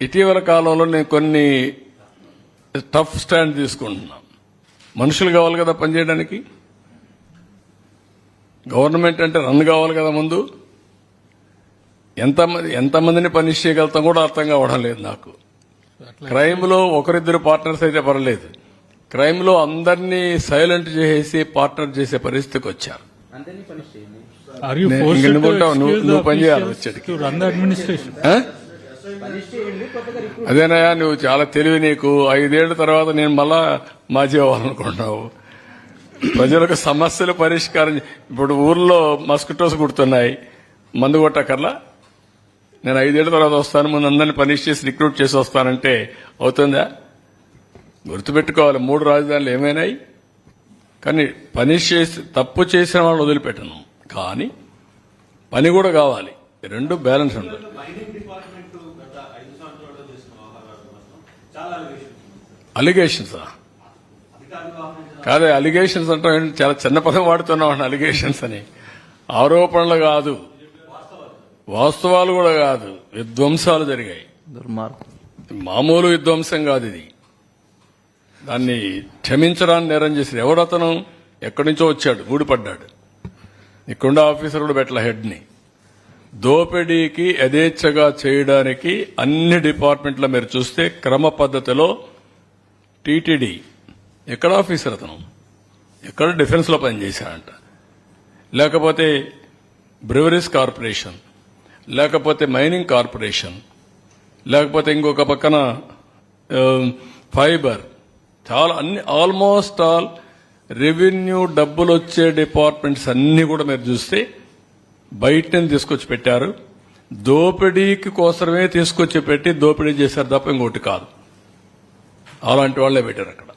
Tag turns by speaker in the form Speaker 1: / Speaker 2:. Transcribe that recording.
Speaker 1: ఇటీవల కాలంలో నేను కొన్ని టఫ్ స్టాండ్ తీసుకుంటున్నా. మనుషులు కావాలి కదా పనిచేయడానికి. గవర్నమెంట్ అంటే రన్ కావాలి కదా ముందు. ఎంతమందిని పనిష్ చేయగలుగుతాం కూడా అర్థం కావడం లేదు నాకు. క్రైమ్ లో ఒకరిద్దరు పార్ట్నర్స్ అయితే పర్లేదు, క్రైమ్ లో అందరినీ సైలెంట్ చేసి పార్ట్నర్ చేసే పరిస్థితికి వచ్చారు. నువ్వు పనిచేయాలి వచ్చేటికి. అదేనయ్యా, నువ్వు చాలా తెలివి. నీకు 5 ఏళ్ల తర్వాత నేను మళ్ళా మాజీ అవ్వాలనుకుంటున్నావు. ప్రజలకు సమస్యలు పరిష్కారం. ఇప్పుడు ఊర్లో మస్కిటోస్ కుడుతున్నాయి, మందు కొట్టకర్లా. నేను 5 ఏళ్ల తర్వాత వస్తాను, ముందు అందరినీ పనిష్ చేసి రిక్రూట్ చేసి వస్తానంటే అవుతుందా? గుర్తుపెట్టుకోవాలి, 3 రాజధానులు ఏమైనాయి. కానీ పనిష్ చేసి తప్పు చేసిన వాళ్ళు వదిలిపెట్టను, కానీ పని కూడా కావాలి. రెండు బ్యాలెన్స్ ఉండాలి. అలిగేషన్సా? కాదే, అలిగేషన్స్ అంటే చాలా చిన్న పదం వాడుతున్నాం. అలిగేషన్స్ అని ఆరోపణలు కాదు, వాస్తవాలు కూడా కాదు. విధ్వంసాలు జరిగాయి, మామూలు విధ్వంసం కాదు ఇది. దాన్ని క్షమించడాన్ని నేరం చేశారు. ఎవరతను? ఎక్కడి నుంచో వచ్చాడు, ఊడిపడ్డాడు. ఇక్కడుండే ఆఫీసర్ కూడా పెట్టల హెడ్ని. దోపిడీకి యథేచ్ఛగా చేయడానికి అన్ని డిపార్ట్మెంట్లో మీరు చూస్తే క్రమ పద్ధతిలో టీటీడీ ఎక్కడ ఆఫీసర్ అతను, ఎక్కడ డిఫెన్స్ లో పనిచేశాడంట, లేకపోతే బ్రెవరీస్ కార్పొరేషన్, లేకపోతే మైనింగ్ కార్పొరేషన్, లేకపోతే ఇంకొక పక్కన ఫైబర్, చాలా అన్ని ఆల్మోస్ట్ ఆల్ రెవెన్యూ డబ్బులు వచ్చే డిపార్ట్మెంట్స్ అన్ని కూడా మీరు చూస్తే బయటని తీసుకొచ్చి పెట్టారు. దోపిడీకి కోసమే తీసుకొచ్చి పెట్టి దోపిడీ చేశారు తప్ప ఇంకోటి కాదు. అలాంటి వాళ్లే పెట్టారు అక్కడ.